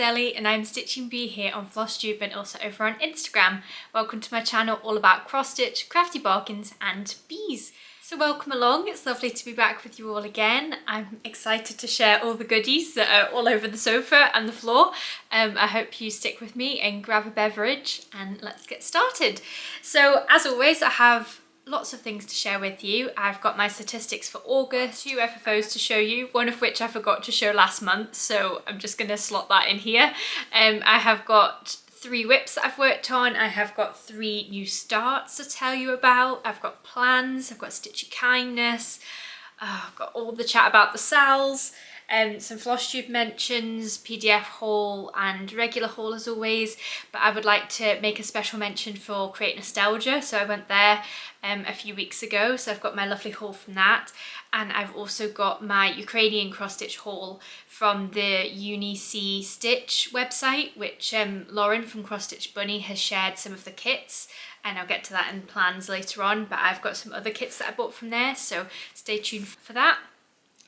Ellie and I'm Stitching Bee here on Flosstube and also over on Instagram. Welcome to my channel all about cross stitch, crafty bargains and bees. So welcome along, it's lovely to be back with you all again. I'm excited to share all the goodies that are all over the sofa and the floor. I hope you stick with me and grab a beverage and let's get started. So as always, I have lots of things to share with you. I've got my statistics for August, 2 FFOs to show you, one of which I forgot to show last month, so I'm just going to slot that in here. I have got 3 whips that I've worked on, I have got 3 new starts to tell you about, I've got plans, I've got Stitchy kindness, I've got all the chat about the SALS, some Flosstuber Mentions, PDF haul and regular haul as always, but I would like to make a special mention for Create Nostalgia, so I went there a few weeks ago, so I've got my lovely haul from that, and I've also got my Ukrainian cross stitch haul from the UniC Stitch website, which Lauren from Cross Stitch Bunny has shared some of the kits, and I'll get to that in plans later on, but I've got some other kits that I bought from there, so stay tuned for that.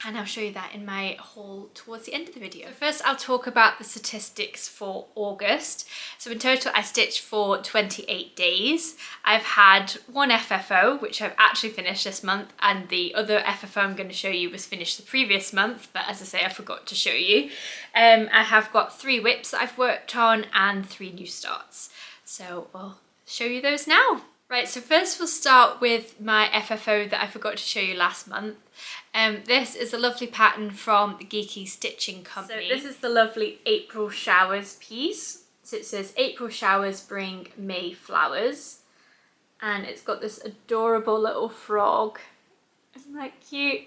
And I'll show you that in my haul towards the end of the video. So first I'll talk about the statistics for August. So in total I stitched for 28 days. I've had 1 FFO, which I've actually finished this month, and the other FFO I'm going to show you was finished the previous month, but as I say, I forgot to show you. I have got 3 whips that I've worked on and 3 new starts. So I'll show you those now. Right, so first we'll start with my FFO that I forgot to show you last month. This is a lovely pattern from the Geeky Stitching Company. So this is the lovely April Showers piece. So it says April Showers bring May flowers. And it's got this adorable little frog. Isn't that cute?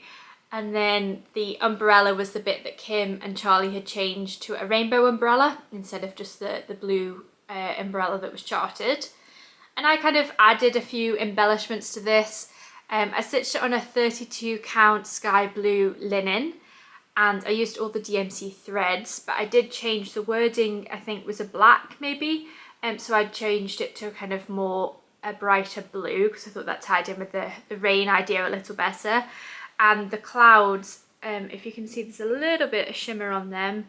And then the umbrella was the bit that Kim and Charlie had changed to a rainbow umbrella instead of just the blue umbrella that was charted. And I kind of added a few embellishments to this. I stitched it on a 32 count sky blue linen and I used all the DMC threads, but I did change the wording, I think was a black maybe, so I changed it to a kind of more a brighter blue because I thought that tied in with the rain idea a little better. And the clouds, if you can see there's a little bit of shimmer on them,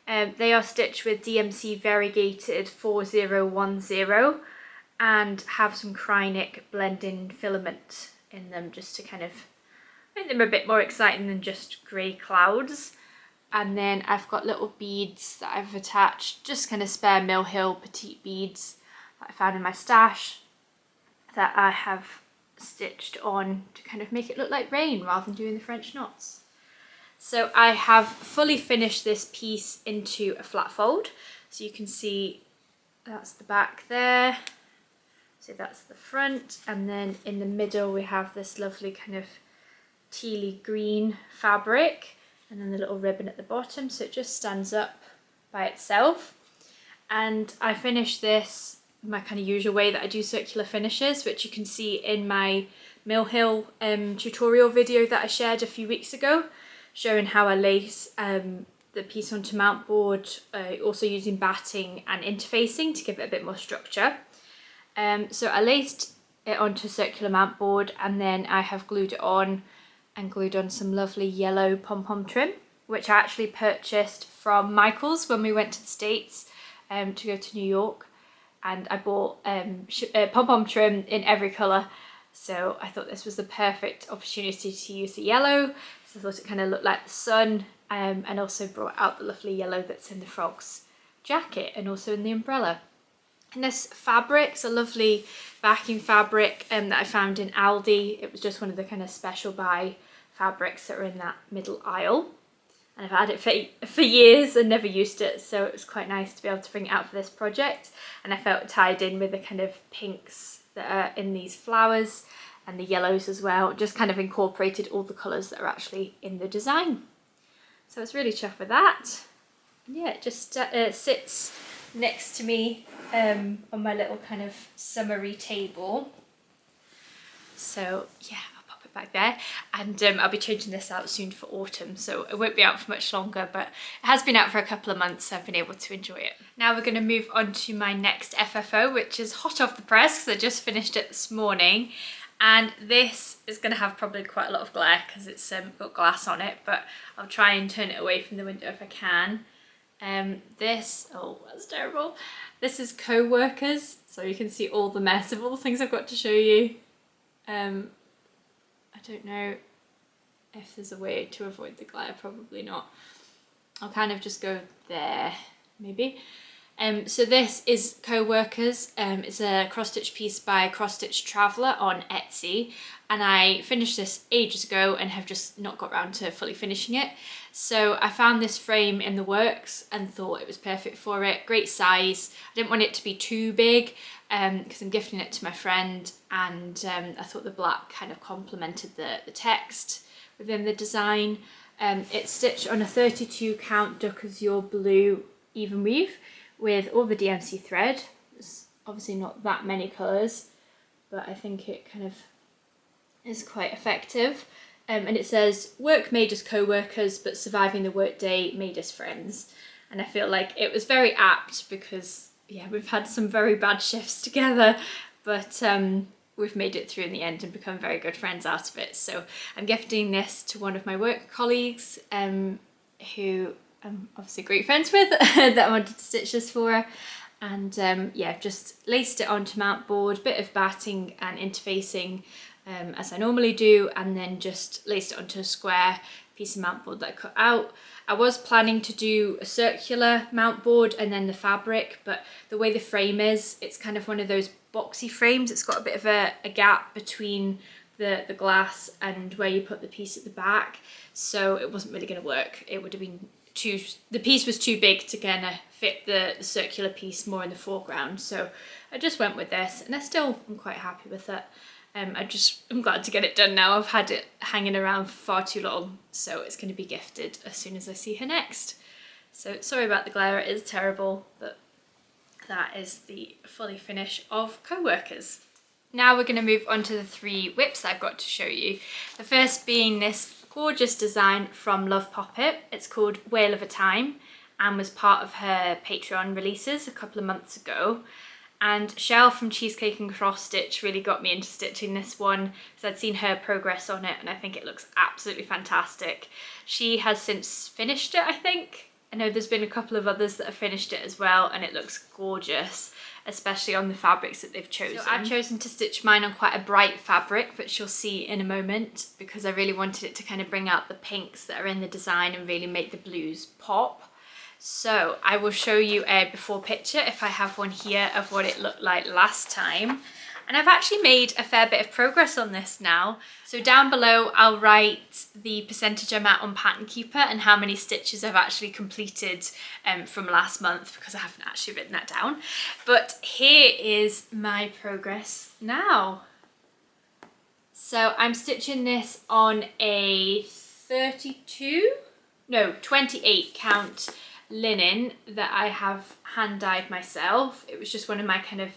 they are stitched with DMC variegated 4010 and have some Krynic blending filament in them just to kind of make them a bit more exciting than just grey clouds. And then I've got little beads that I've attached, just kind of spare Mill Hill petite beads that I found in my stash that I have stitched on to kind of make it look like rain rather than doing the French knots. So I have fully finished this piece into a flat fold, so you can see that's the back there. So that's the front, and then in the middle we have this lovely kind of tealy green fabric and then the little ribbon at the bottom, so it just stands up by itself. And I finished this my kind of usual way that I do circular finishes, which you can see in my Mill Hill tutorial video that I shared a few weeks ago, showing how I lace the piece onto mount board, also using batting and interfacing to give it a bit more structure. So I laced it onto circular mount board and then I have glued it on and glued on some lovely yellow pom-pom trim, which I actually purchased from Michael's when we went to the States to go to New York, and I bought pom-pom trim in every colour, so I thought this was the perfect opportunity to use the yellow, so I thought it kind of looked like the sun, and also brought out the lovely yellow that's in the frog's jacket and also in the umbrella. And this fabric's a lovely backing fabric that I found in Aldi. It was just one of the kind of special buy fabrics that are in that middle aisle. And I've had it for years and never used it, so it was quite nice to be able to bring it out for this project. And I felt it tied in with the kind of pinks that are in these flowers and the yellows as well. Just kind of incorporated all the colours that are actually in the design. So I was really chuffed with that. And yeah, it just sits next to me on my little kind of summery table. So yeah, I'll pop it back there, and I'll be changing this out soon for autumn, so it won't be out for much longer, but it has been out for a couple of months, so I've been able to enjoy it. Now we're going to move on to my next FFO, which is hot off the press because I just finished it this morning, and this is going to have probably quite a lot of glare because it's got glass on it, but I'll try and turn it away from the window if I can. This, oh, that's terrible. This is co-workers, so you can see all the mess of all the things I've got to show you. I don't know if there's a way to avoid the glare, probably not. I'll kind of just go there, maybe. So this is Co-Workers. It's a cross-stitch piece by Cross Stitch Traveller on Etsy, and I finished this ages ago and have just not got around to fully finishing it. So I found this frame in the works and thought it was perfect for it. Great size. I didn't want it to be too big because I'm gifting it to my friend, and I thought the black kind of complemented the text within the design. It's stitched on a 32 count Duck Azure blue even weave with all the DMC thread. There's obviously not that many colours, but I think it kind of is quite effective. And it says, work made as co-workers, but surviving the workday made as friends. And I feel like it was very apt because, yeah, we've had some very bad shifts together, but we've made it through in the end and become very good friends out of it. So I'm gifting this to one of my work colleagues who I'm obviously great friends with that I wanted to stitch this for. And yeah, I've just laced it onto mount board, bit of batting and interfacing as I normally do, and then just laced it onto a square piece of mount board that I cut out. I was planning to do a circular mount board and then the fabric, but the way the frame is, it's kind of one of those boxy frames. It's got a bit of a gap between the glass and where you put the piece at the back, so it wasn't really going to work. It would have been the piece was too big to kind of fit the circular piece more in the foreground, so I just went with this, and I'm quite happy with it. I'm glad to get it done now. I've had it hanging around for far too long, so it's going to be gifted as soon as I see her next. So sorry about the glare, it is terrible, but that is the fully finish of Co-Workers. Now we're going to move on to the 3 whips I've got to show you. The first being this gorgeous design from Love Poppet. It's called Whale of a Time and was part of her Patreon releases a couple of months ago. And Shell from Cheesecake and Cross Stitch really got me into stitching this one because I'd seen her progress on it and I think it looks absolutely fantastic. She has since finished it, I think. I know there's been a couple of others that have finished it as well, and it looks gorgeous, especially on the fabrics that they've chosen. So I've chosen to stitch mine on quite a bright fabric, which you'll see in a moment, because I really wanted it to kind of bring out the pinks that are in the design and really make the blues pop. So I will show you a before picture, if I have one here, of what it looked like last time. And I've actually made a fair bit of progress on this now. So down below, I'll write the percentage I'm at on Pattern Keeper and how many stitches I've actually completed from last month, because I haven't actually written that down. But here is my progress now. So I'm stitching this on a 28 count linen that I have hand dyed myself. It was just one of my kind of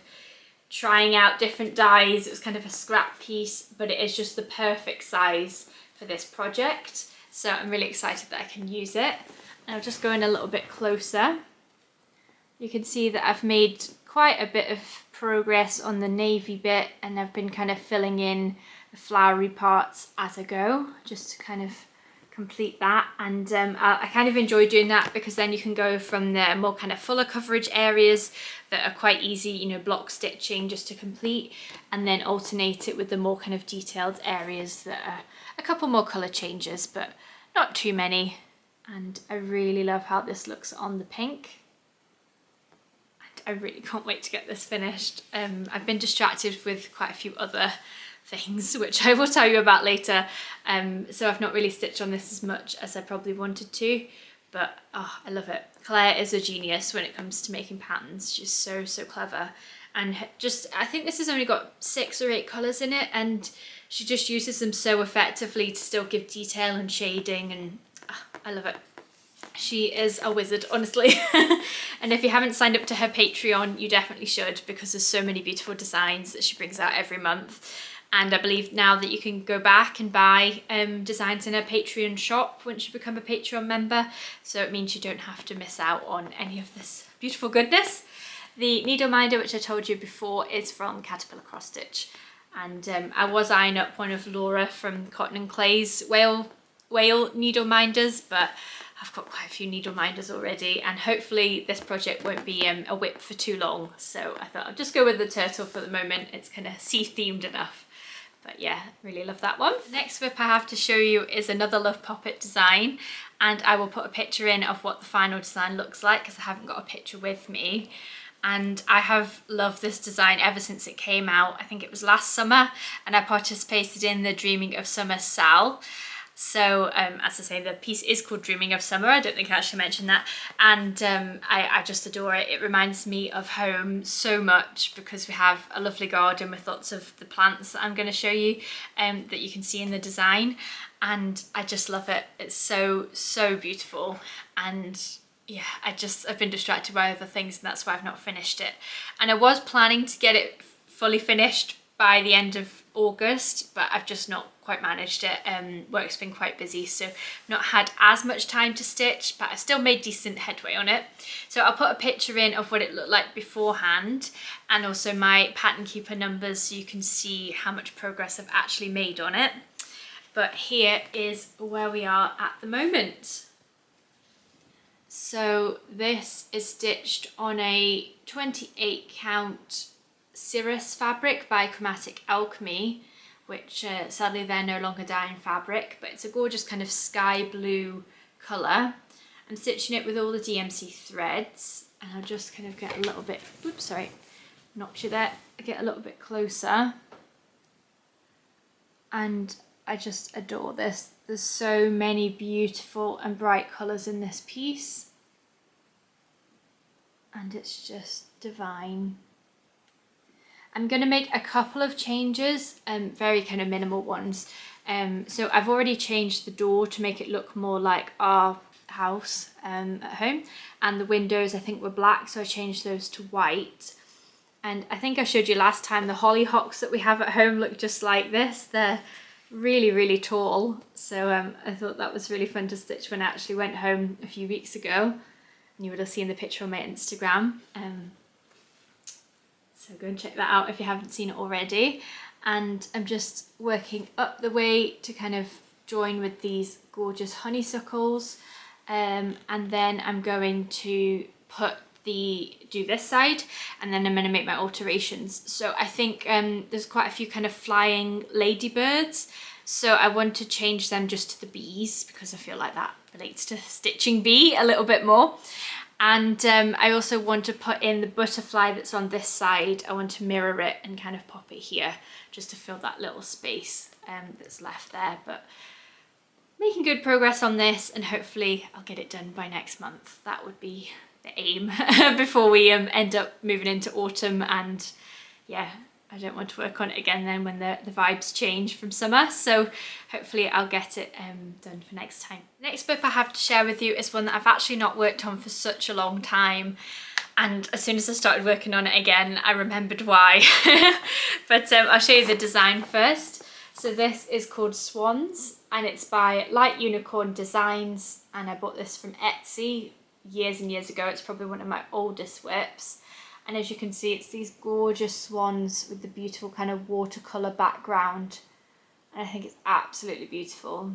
trying out different dyes. It was kind of a scrap piece, but it is just the perfect size for this project. So I'm really excited that I can use it. And I'll just go in a little bit closer. You can see that I've made quite a bit of progress on the navy bit, and I've been kind of filling in the flowery parts as I go, just to kind of complete that. And I kind of enjoy doing that because then you can go from the more kind of fuller coverage areas that are quite easy, you know, block stitching just to complete, and then alternate it with the more kind of detailed areas that are a couple more colour changes, but not too many. And I really love how this looks on the pink. And I really can't wait to get this finished. I've been distracted with quite a few other things, which I will tell you about later, so I've not really stitched on this as much as I probably wanted to, but oh, I love it. Claire is a genius when it comes to making patterns. She's so clever, and just I think this has only got 6 or 8 colours in it, and she just uses them so effectively to still give detail and shading, and I love it. She is a wizard, honestly. And if you haven't signed up to her Patreon, you definitely should, because there's so many beautiful designs that she brings out every month. And I believe now that you can go back and buy designs in her Patreon shop once you become a Patreon member. So it means you don't have to miss out on any of this beautiful goodness. The needle minder, which I told you before, is from Caterpillar Cross Stitch. And I was eyeing up one of Laura from Cotton and Clay's whale needle minders, but I've got quite a few needle minders already, and hopefully this project won't be a whip for too long. So I thought I'll just go with the turtle for the moment. It's kind of sea themed enough. But yeah, really love that one. The next whip I have to show you is another Love Poppet design, and I will put a picture in of what the final design looks like because I haven't got a picture with me. And I have loved this design ever since it came out. I think it was last summer, and I participated in the Dreaming of Summer SAL. So as I say, the piece is called Dreaming of Summer. I don't think I actually mentioned that. And I just adore it. It reminds me of home so much because we have a lovely garden with lots of the plants that I'm going to show you that you can see in the design. And I just love it. It's so, so beautiful. And yeah, I've been distracted by other things, and that's why I've not finished it. And I was planning to get it fully finished by the end of August, but I've just not quite managed it. Work's been quite busy, so not had as much time to stitch, but I still made decent headway on it. So I'll put a picture in of what it looked like beforehand, and also my pattern keeper numbers so you can see how much progress I've actually made on it. But here is where we are at the moment. So this is stitched on a 28 count Cirrus fabric by Chromatic Alchemy, which sadly they're no longer dyeing fabric, but it's a gorgeous kind of sky blue colour. I'm stitching it with all the DMC threads, and I'll just kind of get a little bit, oops, sorry, knocked you there, get a little bit closer. And I just adore this. There's so many beautiful and bright colours in this piece, and it's just divine. I'm going to make a couple of changes, very kind of minimal ones. So I've already changed the door to make it look more like our house at home, and the windows I think were black, so I changed those to white. And I think I showed you last time the hollyhocks that we have at home look just like this. They're really, really tall, so I thought that was really fun to stitch when I actually went home a few weeks ago, and you would have seen the picture on my Instagram. So go and check that out if you haven't seen it already. And I'm just working up the way to kind of join with these gorgeous honeysuckles, and then I'm going to do this side, and then I'm going to make my alterations. So I think there's quite a few kind of flying ladybirds, so I want to change them just to the bees because I feel like that relates to stitching bee a little bit more. And I also want to put in the butterfly that's on this side. I want to mirror it and kind of pop it here just to fill that little space that's left there. But making good progress on this, and hopefully I'll get it done by next month. That would be the aim before we end up moving into autumn. And yeah, I don't want to work on it again then when the vibes change from summer. So hopefully I'll get it done for next time. The next book I have to share with you is one that I've actually not worked on for such a long time. And as soon as I started working on it again, I remembered why. But I'll show you the design first. So this is called Swans, and it's by Light Unicorn Designs. And I bought this from Etsy years and years ago. It's probably one of my oldest whips. And as you can see, it's these gorgeous swans with the beautiful kind of watercolour background. And I think it's absolutely beautiful.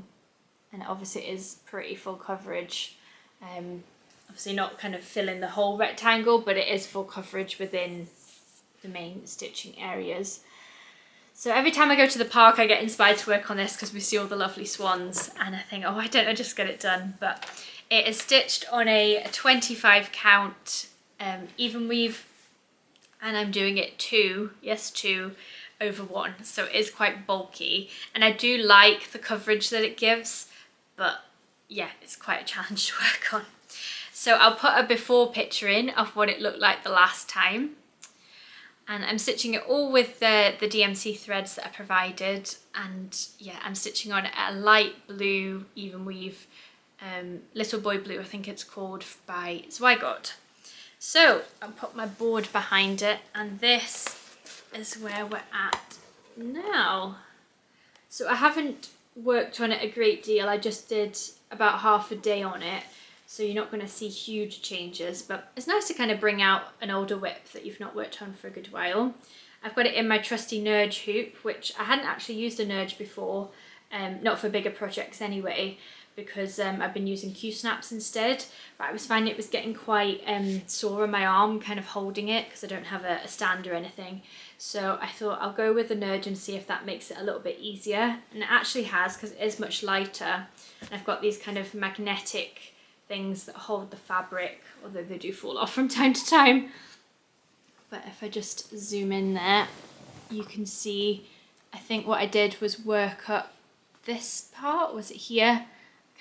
And obviously it is pretty full coverage. Obviously not kind of filling the whole rectangle, but it is full coverage within the main stitching areas. So every time I go to the park, I get inspired to work on this because we see all the lovely swans. And I think, oh, why don't I just get it done? But it is stitched on a 25 count even weave. And I'm doing it 2 over 1, so it is quite bulky, and I do like the coverage that it gives, but yeah, it's quite a challenge to work on. So I'll put a before picture in of what it looked like the last time, and I'm stitching it all with the DMC threads that I provided. And yeah, I'm stitching on a light blue even weave, Little Boy Blue I think it's called, by Zweigart. So I'll put my board behind it, and this is where we're at now. So I haven't worked on it a great deal. I just did about half a day on it, so you're not going to see huge changes, but it's nice to kind of bring out an older whip that you've not worked on for a good while. I've got it in my trusty Nurge hoop, which I hadn't actually used a Nurge before, not for bigger projects anyway, because I've been using Q-snaps instead, but I was finding it was getting quite sore on my arm kind of holding it because I don't have a stand or anything. So I thought I'll go with the Nudge and see if that makes it a little bit easier, and it actually has, because it is much lighter. And I've got these kind of magnetic things that hold the fabric, although they do fall off from time to time. But if I just zoom in there, you can see, I think what I did was work up this part, was it here?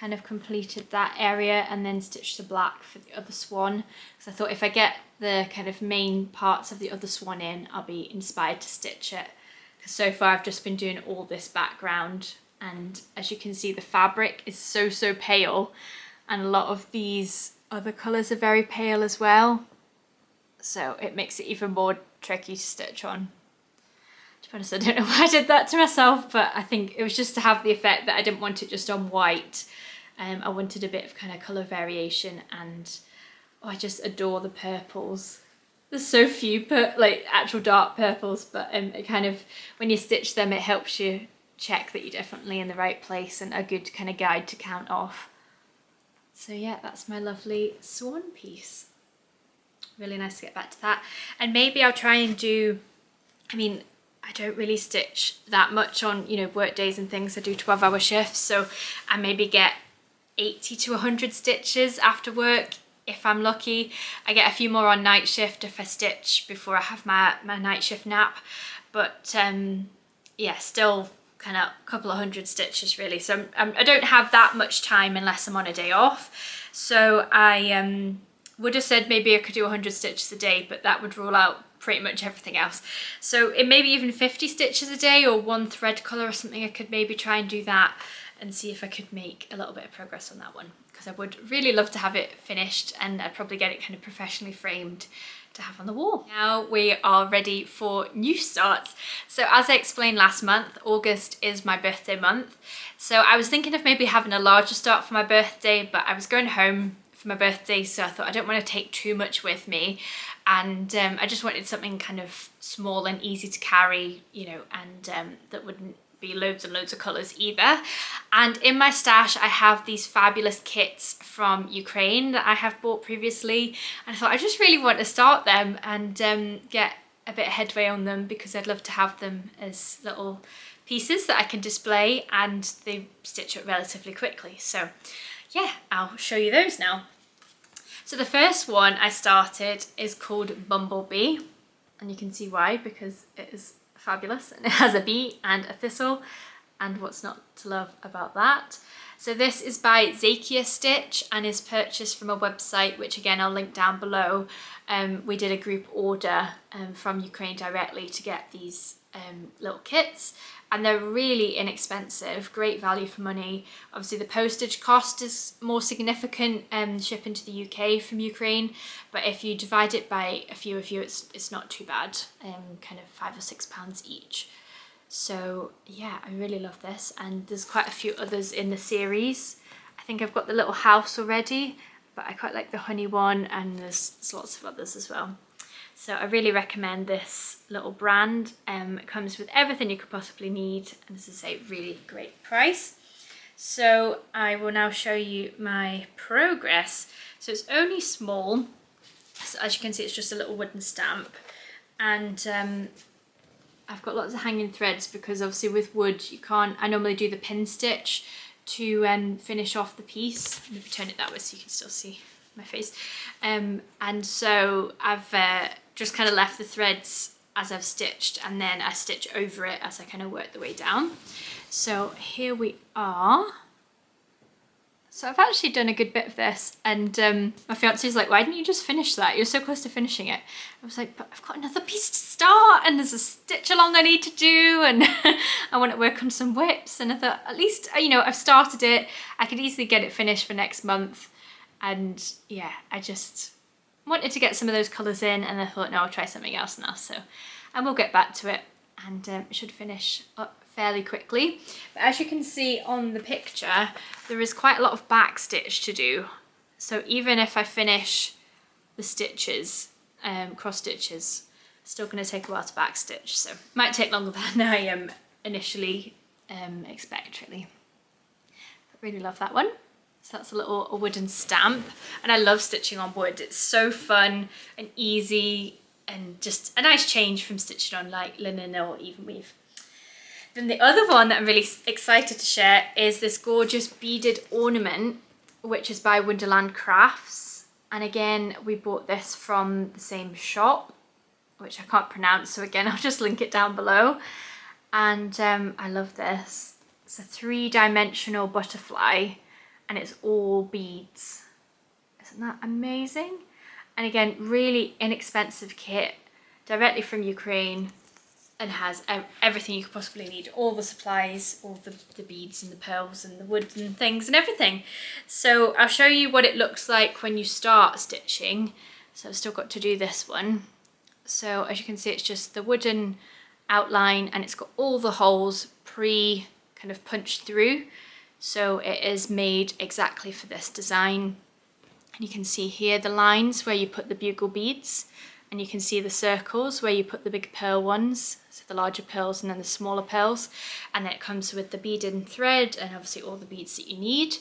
Kind of completed that area and then stitched the black for the other swan. So I thought if I get the kind of main parts of the other swan in, I'll be inspired to stitch it. Because so far I've just been doing all this background, and as you can see, the fabric is so pale, and a lot of these other colours are very pale as well. So it makes it even more tricky to stitch on. To be honest, I don't know why I did that to myself, but I think it was just to have the effect that I didn't want it just on white. I wanted a bit of kind of colour variation, and I just adore the purples. There's so few like actual dark purples, but it kind of, when you stitch them, it helps you check that you're definitely in the right place, and a good kind of guide to count off. So yeah, that's my lovely swan piece. Really nice to get back to that. And maybe I'll try and do, I mean, I don't really stitch that much on, you know, work days and things. I do 12-hour shifts, so I maybe get 80 to 100 stitches after work if I'm lucky. I get a few more on night shift if I stitch before I have my night shift nap, but yeah, still kind of a couple of hundred stitches really. So I don't have that much time unless I'm on a day off. So I would have said maybe I could do 100 stitches a day, but that would rule out pretty much everything else. So it may be even 50 stitches a day, or one thread colour or something. I could maybe try and do that and see if I could make a little bit of progress on that one, because I would really love to have it finished, and I'd probably get it kind of professionally framed to have on the wall. Now we are ready for new starts. So as I explained last month, August is my birthday month. So I was thinking of maybe having a larger start for my birthday, but I was going home for my birthday, so I thought I don't want to take too much with me, and I just wanted something kind of small and easy to carry, you know, and that wouldn't be loads and loads of colours either. And in my stash I have these fabulous kits from Ukraine that I have bought previously, and I thought I just really want to start them and get a bit of headway on them, because I'd love to have them as little pieces that I can display, and they stitch up relatively quickly. So yeah, I'll show you those now. So the first one I started is called Bumblebee, and you can see why, because it is fabulous and it has a bee and a thistle, and what's not to love about that. So this is by Zakia Stitch and is purchased from a website, which again I'll link down below. We did a group order from Ukraine directly to get these little kits, and they're really inexpensive, great value for money. Obviously the postage cost is more significant shipping to the UK from Ukraine, but if you divide it by a few of you, it's not too bad, kind of £5 or £6 each. So yeah, I really love this, and there's quite a few others in the series. I think I've got the little house already, but I quite like the honey one, and there's lots of others as well. So I really recommend this little brand. It comes with everything you could possibly need, and as I say, really great price. So I will now show you my progress. So it's only small, so as you can see it's just a little wooden stamp, and I've got lots of hanging threads because obviously with wood you can't, I normally do the pin stitch to finish off the piece. Maybe turn it that way so you can still see my face. And so I've just kind of left the threads as I've stitched, and then I stitch over it as I kind of work the way down. So here we are. So I've actually done a good bit of this, and my fiance's like, why didn't you just finish that? You're so close to finishing it. I was like, but I've got another piece to start, and there's a stitch along I need to do, and I want to work on some whips, and I thought, at least, you know, I've started it. I could easily get it finished for next month. And yeah, I just wanted to get some of those colours in, and I thought, no, I'll try something else now. So I will get back to it, and it should finish up fairly quickly. But as you can see on the picture, there is quite a lot of back stitch to do. So even if I finish the stitches, cross stitches, it's still going to take a while to back stitch. So it might take longer than I initially expect really. I really love that one. So that's a wooden stamp, and I love stitching on wood. It's so fun and easy and just a nice change from stitching on like linen or even weave. Then the other one that I'm really excited to share is this gorgeous beaded ornament, which is by Wonderland Crafts. And again, we bought this from the same shop, which I can't pronounce, so again I'll just link it down below. And I love this. It's a 3-dimensional butterfly and it's all beads. Isn't that amazing? And again, really inexpensive kit, directly from Ukraine, and has everything you could possibly need. All the supplies, all the beads and the pearls and the wood and things and everything. So I'll show you what it looks like when you start stitching. So I've still got to do this one. So as you can see, it's just the wooden outline and it's got all the holes kind of punched through. So it is made exactly for this design. And you can see here the lines where you put the bugle beads, and you can see the circles where you put the big pearl ones, so the larger pearls and then the smaller pearls. And then it comes with the beaded thread and obviously all the beads that you need.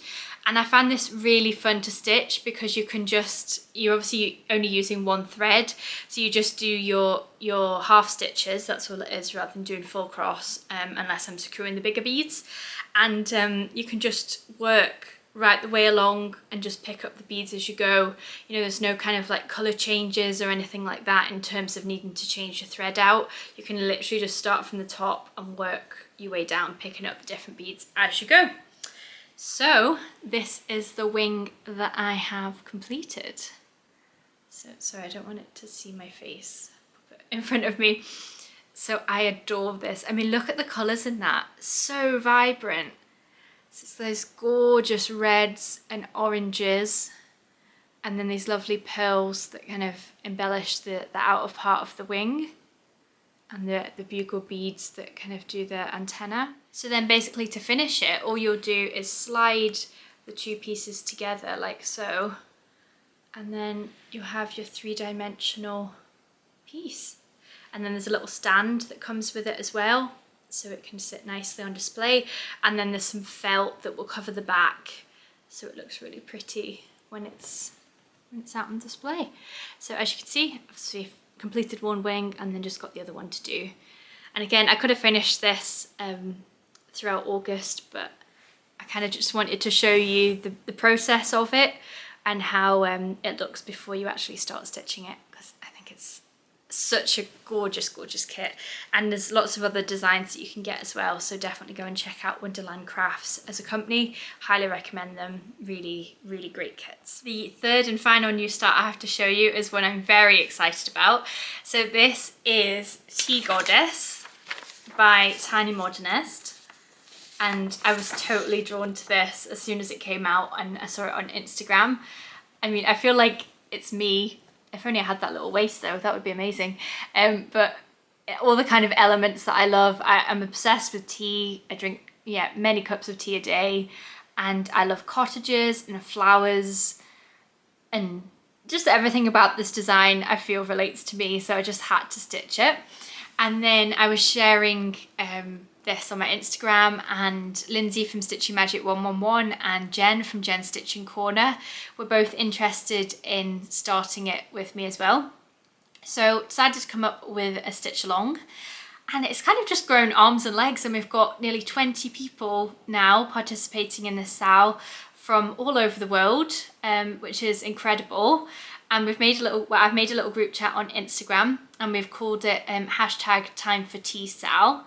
And I found this really fun to stitch because you're obviously only using one thread, so you just do your half stitches, that's all it is, rather than doing full cross, unless I'm securing the bigger beads. And you can just work right the way along and just pick up the beads as you go. You know, there's no kind of like colour changes or anything like that in terms of needing to change your thread out. You can literally just start from the top and work your way down, picking up the different beads as you go. So this is the wing that I have completed. So sorry, I don't want it to see my face. Put it in front of me. So I adore this. I mean, look at the colours in that, so vibrant. So it's those gorgeous reds and oranges, and then these lovely pearls that kind of embellish the outer part of the wing, and the bugle beads that kind of do the antenna. So then basically to finish it, all you'll do is slide the two pieces together like so, and then you'll have your 3-dimensional piece. And then there's a little stand that comes with it as well, so it can sit nicely on display. And then there's some felt that will cover the back, so it looks really pretty when it's out on display. So as you can see, I've completed one wing and then just got the other one to do. And again, I could have finished this throughout August, but I kind of just wanted to show you the process of it and how it looks before you actually start stitching it, because I think it's such a gorgeous kit, and there's lots of other designs that you can get as well, so definitely go and check out Wonderland Crafts as a company. Highly recommend them. Really great kits. The third and final new start I have to show you is one I'm very excited about. So this is Tea Goddess by Tiny Modernist, and I was totally drawn to this as soon as it came out and I saw it on Instagram. I mean, I feel like it's me. If only I had that little waist though, that would be amazing. But all the kind of elements that I love, I'm obsessed with tea. I drink many cups of tea a day, and I love cottages and flowers, and just everything about this design I feel relates to me, so I just had to stitch it. And then I was sharing this on my Instagram, and Lindsay from Stitchy Magic 111 and Jen from Jen Stitching Corner were both interested in starting it with me as well. So decided to come up with a stitch along, and it's kind of just grown arms and legs, and we've got nearly 20 people now participating in this SAL from all over the world, which is incredible. And we've made I've made a little group chat on Instagram, and we've called it #TimeForTeaSal.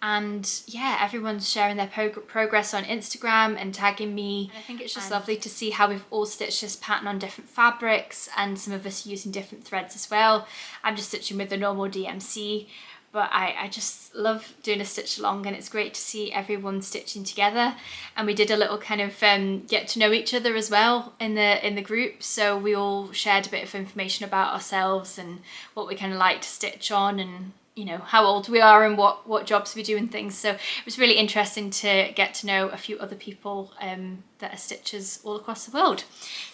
And yeah, everyone's sharing their progress on Instagram and tagging me. And I think it's just lovely to see how we've all stitched this pattern on different fabrics, and some of us using different threads as well. I'm just stitching with the normal DMC, but I just love doing a stitch along, and it's great to see everyone stitching together. And we did a little kind of get to know each other as well in the group, so we all shared a bit of information about ourselves and what we kind of like to stitch on, and you know, how old we are and what jobs we do and things. So it was really interesting to get to know a few other people that are stitchers all across the world.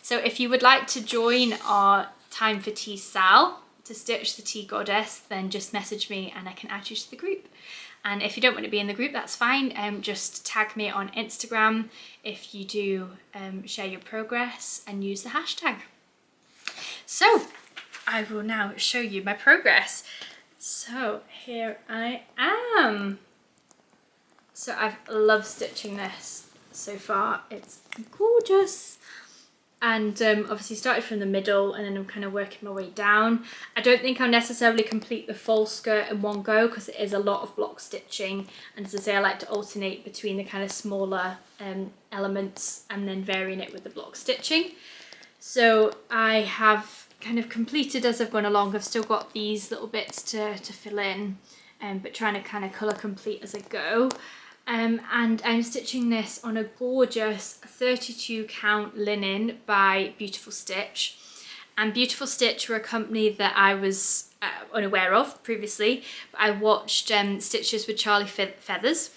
So if you would like to join our Time for Tea SAL to stitch the Tea Goddess, then just message me and I can add you to the group. And if you don't want to be in the group, that's fine. Just tag me on Instagram if you do share your progress and use the hashtag. So I will now show you my progress. So here I am. So I've loved stitching this so far. It's gorgeous. And obviously started from the middle and then I'm kind of working my way down. I don't think I'll necessarily complete the full skirt in one go because it is a lot of block stitching. And as I say, I like to alternate between the kind of smaller elements and then varying it with the block stitching. So I have kind of completed as I've gone along. I've still got these little bits to fill in, but trying to kind of colour complete as I go. And I'm stitching this on a gorgeous 32 count linen by Beautiful Stitch. And Beautiful Stitch were a company that I was unaware of previously, but I watched Stitches with Charlie Feathers,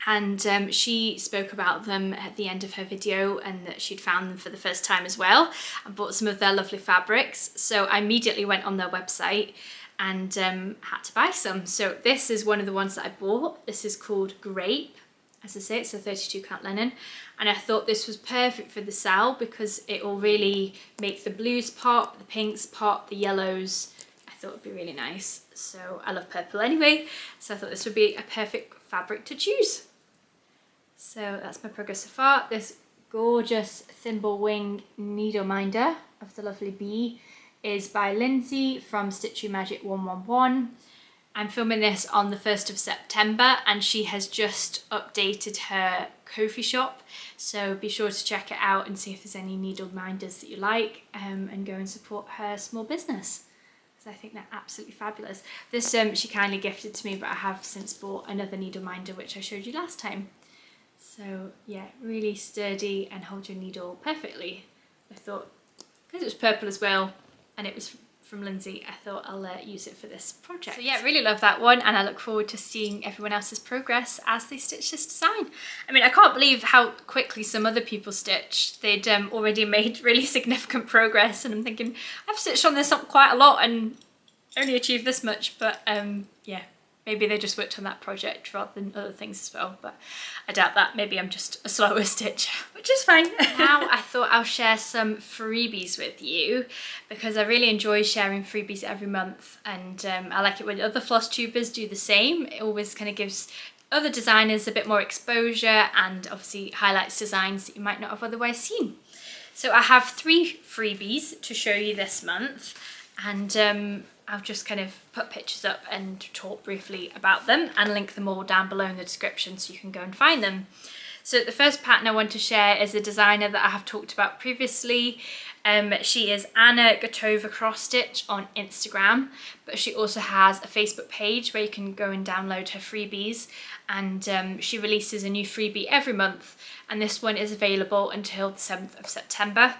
and she spoke about them at the end of her video and that she'd found them for the first time as well and bought some of their lovely fabrics. So I immediately went on their website and had to buy some. So this is one of the ones that I bought. This is called Grape. As I say, it's a 32 count linen, and I thought this was perfect for the SAL because it will really make the blues pop, the pinks pop, the yellows. I thought it would be really nice. So I love purple anyway, so I thought this would be a perfect fabric to choose. So that's my progress so far. This gorgeous thimble wing needle minder of the lovely bee is by Lindsay from Stitchy Magic 111. I'm filming this on the 1st of September and she has just updated her Ko-fi shop, so be sure to check it out and see if there's any needle minders that you like, and go and support her small business, because I think they're absolutely fabulous. This she kindly gifted to me, but I have since bought another needle minder which I showed you last time. So yeah, really sturdy and hold your needle perfectly. I thought, because it was purple as well and it was from Lindsay, I thought I'll use it for this project. So yeah, really love that one, and I look forward to seeing everyone else's progress as they stitch this design. I mean, I can't believe how quickly some other people stitched. They'd already made really significant progress, and I'm thinking, I've stitched on this quite a lot and only achieved this much, but yeah, maybe they just worked on that project rather than other things as well, but I doubt that. Maybe I'm just a slower stitcher, which is fine. Now I thought I'll share some freebies with you because I really enjoy sharing freebies every month, and I like it when other Flosstubers do the same. It always kind of gives other designers a bit more exposure and obviously highlights designs that you might not have otherwise seen. So I have 3 freebies to show you this month, and I'll just kind of put pictures up and talk briefly about them and link them all down below in the description so you can go and find them. So the first pattern I want to share is a designer that I have talked about previously. She is Anna Gotova Cross Stitch on Instagram, but she also has a Facebook page where you can go and download her freebies, and she releases a new freebie every month, and this one is available until the 7th of September.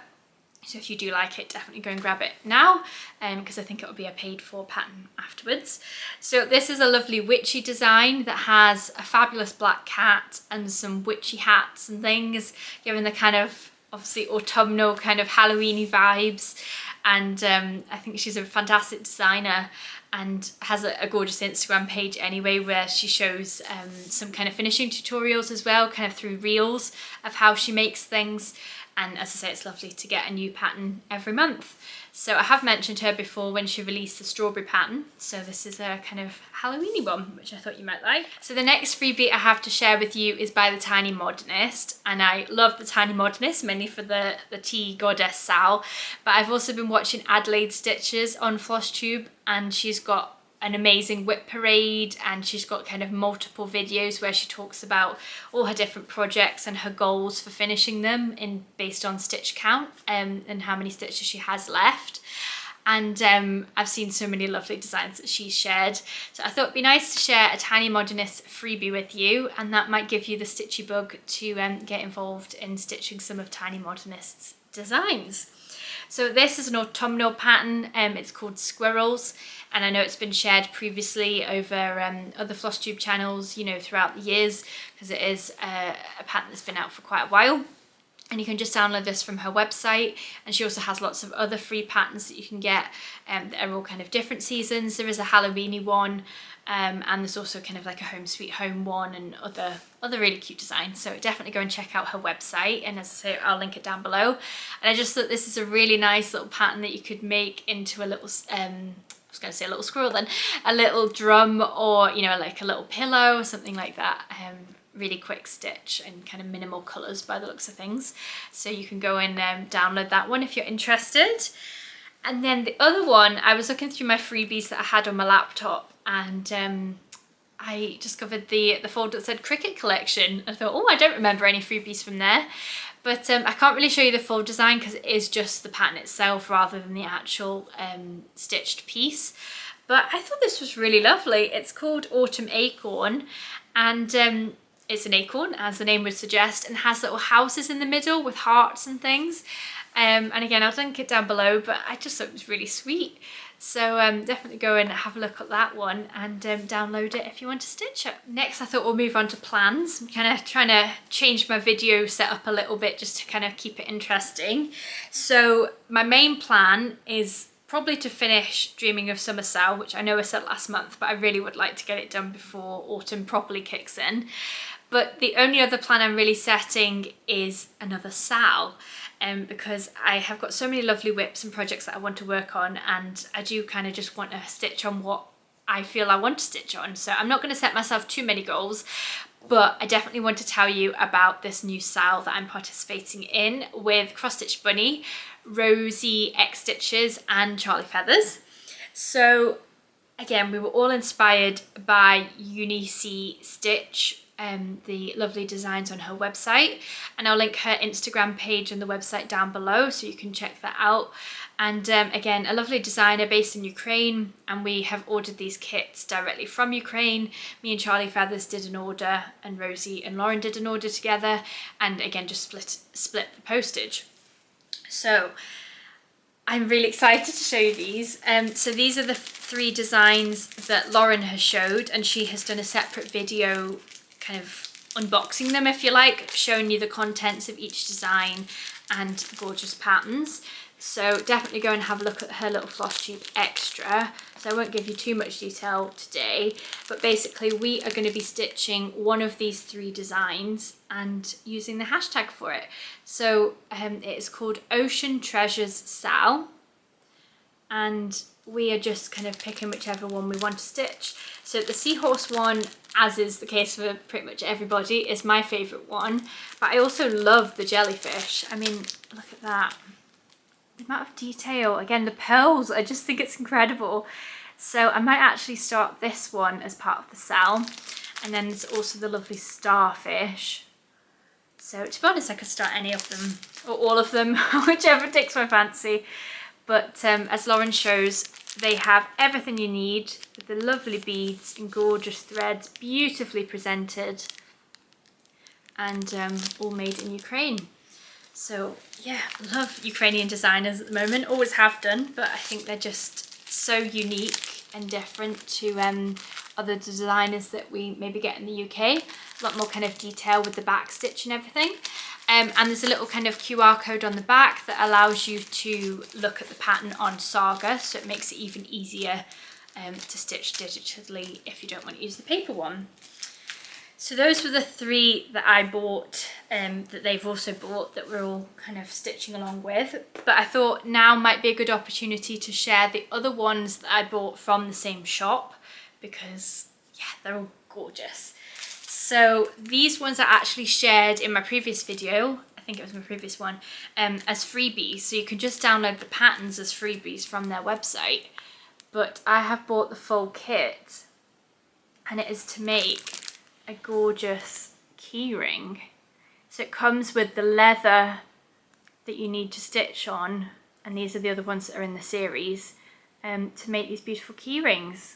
So if you do like it, definitely go and grab it now, because I think it will be a paid for pattern afterwards. So this is a lovely witchy design that has a fabulous black cat and some witchy hats and things, giving the kind of obviously autumnal kind of Halloween-y vibes. And I think she's a fantastic designer and has a gorgeous Instagram page anyway, where she shows some kind of finishing tutorials as well, kind of through reels of how she makes things. And as I say, it's lovely to get a new pattern every month. So I have mentioned her before when she released the strawberry pattern. So this is a kind of Halloween-y one, which I thought you might like. So the next freebie I have to share with you is by the Tiny Modernist. And I love the Tiny Modernist, mainly for the tea goddess Sal. But I've also been watching Adelaide Stitches on Flosstube, and she's got an amazing whip parade, and she's got kind of multiple videos where she talks about all her different projects and her goals for finishing them based on stitch count, and how many stitches she has left. And I've seen so many lovely designs that she's shared, so I thought it'd be nice to share a Tiny Modernist freebie with you, and that might give you the stitchy bug to get involved in stitching some of Tiny Modernist's designs. So this is an autumnal pattern, it's called Squirrels, and I know it's been shared previously over other Flosstube channels, you know, throughout the years, because it is a pattern that's been out for quite a while. And you can just download this from her website, and she also has lots of other free patterns that you can get that are all kind of different seasons. There is a Halloween-y one, and there's also kind of like a home sweet home one and other really cute designs. So definitely go and check out her website, and as I say, I'll link it down below. And I just thought this is a really nice little pattern that you could make into a little I was going to say a little squirrel then, a little drum, or you know, like a little pillow or something like that. Really quick stitch and kind of minimal colours by the looks of things. So you can go and download that one if you're interested. And then the other one, I was looking through my freebies that I had on my laptop, and I discovered the folder that said Cricket Collection. I thought, oh, I don't remember any freebies from there. But I can't really show you the full design because it is just the pattern itself rather than the actual stitched piece. But I thought this was really lovely. It's called Autumn Acorn, and it's an acorn, as the name would suggest, and has little houses in the middle with hearts and things. And again, I'll link it down below, but I just thought it was really sweet. So definitely go and have a look at that one and download it if you want to stitch it. Next, I thought we'll move on to plans. I'm kind of trying to change my video setup a little bit just to kind of keep it interesting. So my main plan is probably to finish Dreaming of Summer Sal, which I know I said last month, but I really would like to get it done before autumn properly kicks in. But the only other plan I'm really setting is another Sal, because I have got so many lovely whips and projects that I want to work on, and I do kind of just want to stitch on what I feel I want to stitch on. So I'm not going to set myself too many goals, but I definitely want to tell you about this new Sal that I'm participating in with Cross Stitch Bunny, Rosie X Stitches and Charlie Feathers. So again, we were all inspired by Unice Stitch, the lovely designs on her website, and I'll link her Instagram page and the website down below so you can check that out. And again, a lovely designer based in Ukraine, and we have ordered these kits directly from Ukraine. Me and Charlie Feathers did an order, and Rosie and Lauren did an order together, and again just split the postage. So I'm really excited to show you these. So these are the 3 designs that Lauren has showed, and she has done a separate video kind of unboxing them, if you like, showing you the contents of each design and the gorgeous patterns. So definitely go and have a look at her little Flosstube extra. So I won't give you too much detail today, but basically we are going to be stitching one of these 3 designs and using the hashtag for it. So it is called Ocean Treasures Sal, and we are just kind of picking whichever one we want to stitch. So the seahorse one, as is the case for pretty much everybody, is my favourite one, but I also love the jellyfish. I mean, look at that. The amount of detail, again, the pearls, I just think it's incredible. So I might actually start this one as part of the Sal, and then there's also the lovely starfish. So to be honest, I could start any of them, or all of them, whichever takes my fancy. But as Lauren shows, they have everything you need, with the lovely beads and gorgeous threads, beautifully presented, and all made in Ukraine. So yeah, love Ukrainian designers at the moment, always have done, but I think they're just so unique and different to other designers that we maybe get in the UK. A lot more kind of detail with the back stitch and everything. And there's a little kind of QR code on the back that allows you to look at the pattern on Saga, so it makes it even easier to stitch digitally if you don't want to use the paper one. So those were the 3 that I bought, that they've also bought, that we're all kind of stitching along with. But I thought now might be a good opportunity to share the other ones that I bought from the same shop, because yeah, they're all gorgeous. So these ones are actually shared in my previous video, I think it was my previous one, as freebies. So you can just download the patterns as freebies from their website. But I have bought the full kit, and it is to make a gorgeous keyring. So it comes with the leather that you need to stitch on, and these are the other ones that are in the series, to make these beautiful keyrings.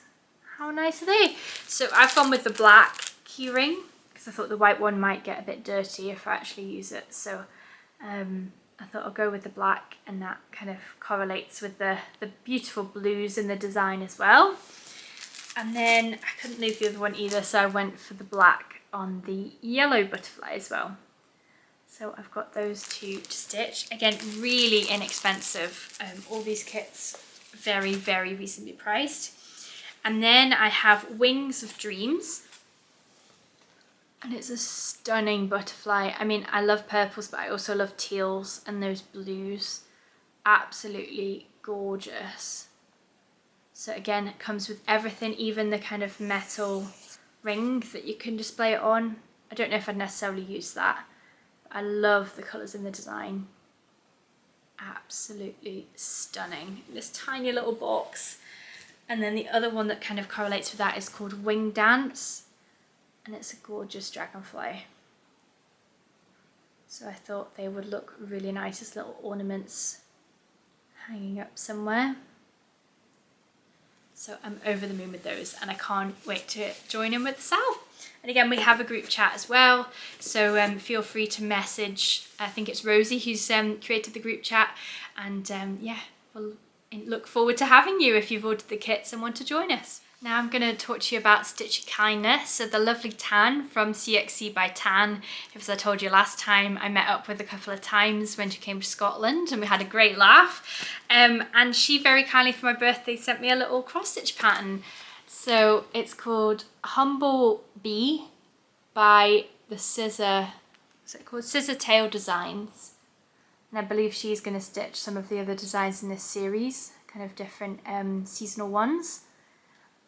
How nice are they? So I've gone with the black keyring because I thought the white one might get a bit dirty if I actually use it. So I thought I'll go with the black, and that kind of correlates with the beautiful blues in the design as well. And then I couldn't leave the other one either, so I went for the black on the yellow butterfly as well. So I've got those two to stitch. Again, really inexpensive. All these kits, very, very reasonably priced. And then I have Wings of Dreams. And it's a stunning butterfly. I mean, I love purples, but I also love teals and those blues. Absolutely gorgeous. So again, it comes with everything, even the kind of metal ring that you can display it on. I don't know if I'd necessarily use that. I love the colours in the design. Absolutely stunning. This tiny little box. And then the other one that kind of correlates with that is called Wing Dance. And it's a gorgeous dragonfly. So I thought they would look really nice as little ornaments hanging up somewhere. So I'm over the moon with those, and I can't wait to join in with the Sal. And again, we have a group chat as well, so feel free to message. I think it's Rosie who's created the group chat, and yeah, we'll look forward to having you if you've ordered the kits and want to join us. Now I'm going to talk to you about Stitchy Kindness. So the lovely Tan from CXC by Tan, as I told you last time, I met up with a couple of times when she came to Scotland and we had a great laugh. And she very kindly for my birthday sent me a little cross stitch pattern. So it's called Humble Bee by the Scissor, what's it called? Scissor Tail Designs. And I believe she's going to stitch some of the other designs in this series, kind of different seasonal ones.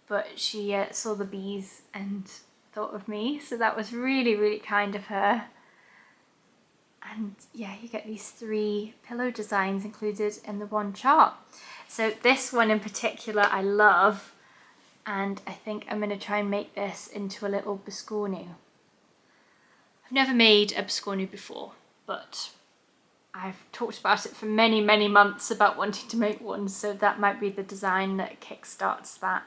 But she saw the bees and thought of me, so that was really, really kind of her. And yeah, you get these 3 pillow designs included in the one chart. So this one in particular I love, and I think I'm going to try and make this into a little biscornu. I've never made a biscornu before, but I've talked about it for many, many months about wanting to make one, so that might be the design that kickstarts that,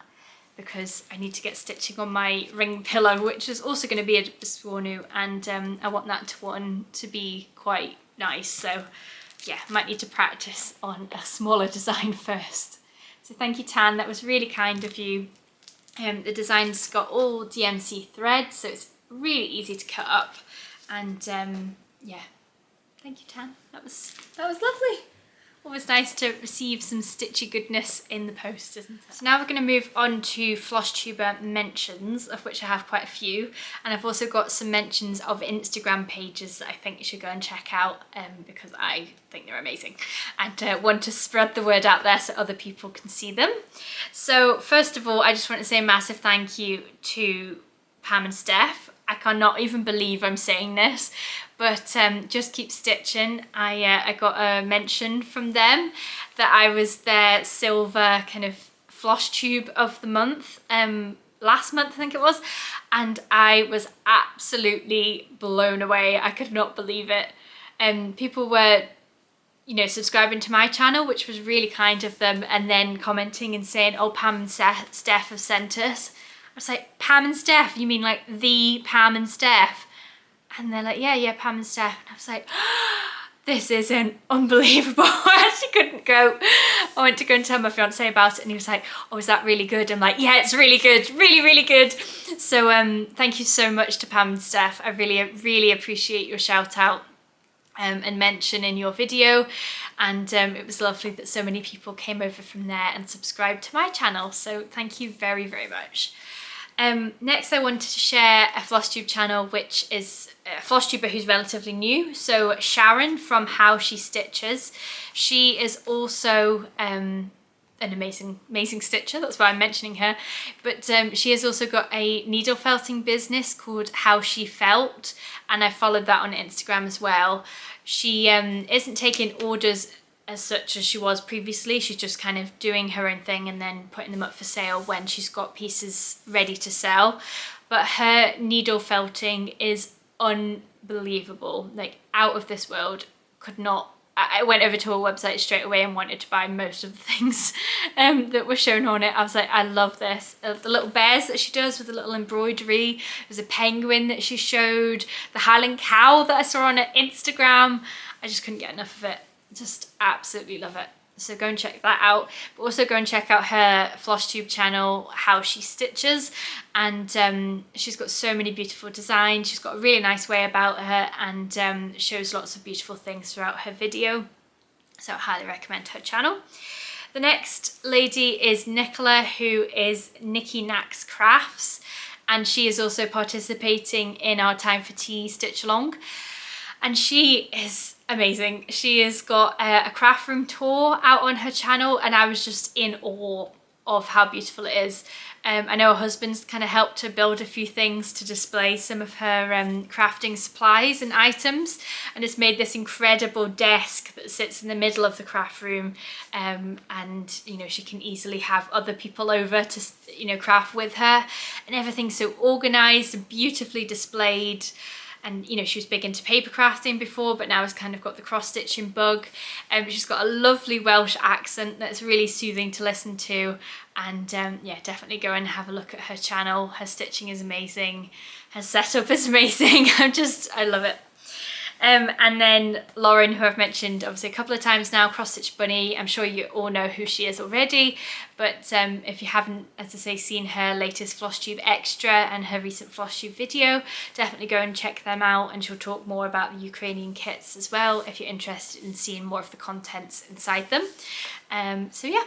because I need to get stitching on my ring pillow, which is also going to be a biscornu, and I want that one to be quite nice. So yeah, might need to practice on a smaller design first. So thank you, Tan, that was really kind of you. The design's got all DMC thread, so it's really easy to cut up, and yeah, thank you, Tan, that was lovely. Always nice to receive some stitchy goodness in the post, isn't it? So now we're going to move on to Flosstuber Mentions, of which I have quite a few. And I've also got some mentions of Instagram pages that I think you should go and check out, because I think they're amazing. And want to spread the word out there so other people can see them. So first of all, I just want to say a massive thank you to Pam and Steph. I cannot even believe I'm saying this, but just keep stitching. I got a mention from them that I was their silver kind of Flosstube of the month, last month I think it was, and I was absolutely blown away. I could not believe it. People were, you know, subscribing to my channel, which was really kind of them, and then commenting and saying, oh, Pam and Steph have sent us. I was like, Pam and Steph? You mean like the Pam and Steph? And they're like, yeah, Pam and Steph. And I was like, this isn't unbelievable. I actually couldn't go. I went to go and tell my fiance about it, and he was like, oh, is that really good? I'm like, yeah, it's really good, really, really good. So thank you so much to Pam and Steph. I really, really appreciate your shout out and mention in your video. And it was lovely that so many people came over from there and subscribed to my channel. So thank you very, very much. Next I wanted to share a Flosstube channel, which is a Flosstuber who's relatively new. So Sharon from How She Stitches. She is also an amazing stitcher, that's why I'm mentioning her. But she has also got a needle felting business called How She Felt, and I followed that on Instagram as well. She isn't taking orders as such as she was previously. She's just kind of doing her own thing and then putting them up for sale when she's got pieces ready to sell. But her needle felting is unbelievable, like out of this world. Could not, I went over to her website straight away and wanted to buy most of the things that were shown on it. I was like, I love this. The little bears that she does with the little embroidery. There's a penguin that she showed, the Highland cow that I saw on her Instagram. I just couldn't get enough of it. Just absolutely love it. So go and check that out, but also go and check out her Flosstube channel, How She Stitches, and she's got so many beautiful designs. She's got a really nice way about her, and shows lots of beautiful things throughout her video. So I highly recommend her channel. The next lady is Nicola, who is Nikki Knacks Crafts, and she is also participating in our Time for Tea stitch along, and she is amazing. She has got a craft room tour out on her channel, and I was just in awe of how beautiful it is. I know her husband's kind of helped her build a few things to display some of her crafting supplies and items, and it's made this incredible desk that sits in the middle of the craft room, and you know, she can easily have other people over to, you know, craft with her, and everything's so organized and beautifully displayed. And you know, she was big into paper crafting before, but now has kind of got the cross stitching bug. She's got a lovely Welsh accent that's really soothing to listen to, and yeah, definitely go and have a look at her channel. Her stitching is amazing, her setup is amazing. I love it. And then Lauren, who I've mentioned obviously a couple of times now, Cross Stitch Bunny. I'm sure you all know who she is already, but if you haven't, as I say, seen her latest Flosstube extra and her recent Flosstube video, definitely go and check them out, and she'll talk more about the Ukrainian kits as well if you're interested in seeing more of the contents inside them. So yeah.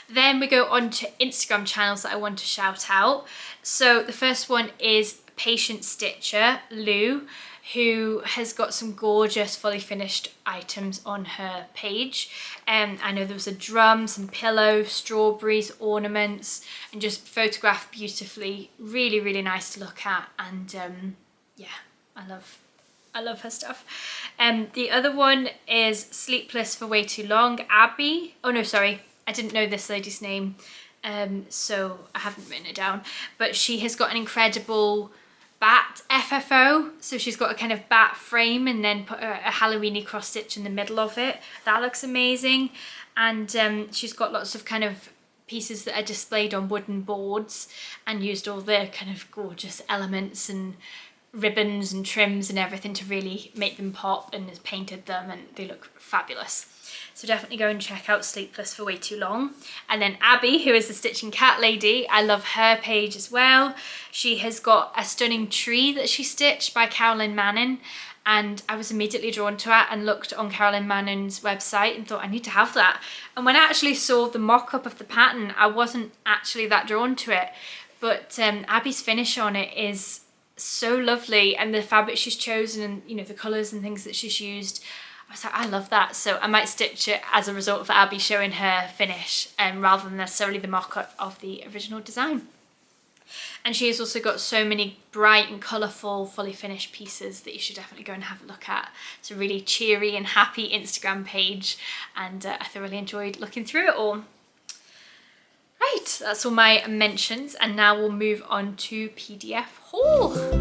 Then we go on to Instagram channels that I want to shout out. So the first one is Patient Stitcher, Lou, who has got some gorgeous fully finished items on her page. I know there was a drum, some pillows, strawberries, ornaments, and just photographed beautifully. Really, really nice to look at, and yeah, I love her stuff. The other one is Sleepless for Way Too Long, Abby. Oh no, sorry, I didn't know this lady's name, so I haven't written it down, but she has got an incredible bat FFO. So she's got a kind of bat frame and then put a Halloweeny cross stitch in the middle of it. That looks amazing. And she's got lots of kind of pieces that are displayed on wooden boards, and used all the kind of gorgeous elements and ribbons and trims and everything to really make them pop, and has painted them, and they look fabulous. So definitely go and check out Sleepless for Way Too Long. And then Abby, who is the Stitching Cat lady, I love her page as well. She has got a stunning tree that she stitched by Carolyn Manning, and I was immediately drawn to it and looked on Carolyn Manning's website and thought, I need to have that. And when I actually saw the mock-up of the pattern, I wasn't actually that drawn to it, but Abby's finish on it is so lovely, and the fabric she's chosen, and you know, the colours and things that she's used, I was like, I love that. So I might stitch it as a result of Abby showing her finish, rather than necessarily the mock-up of the original design. And she has also got so many bright and colourful fully finished pieces that you should definitely go and have a look at. It's a really cheery and happy Instagram page, and I thoroughly enjoyed looking through it all. Right, that's all my mentions, and now we'll move on to PDF haul.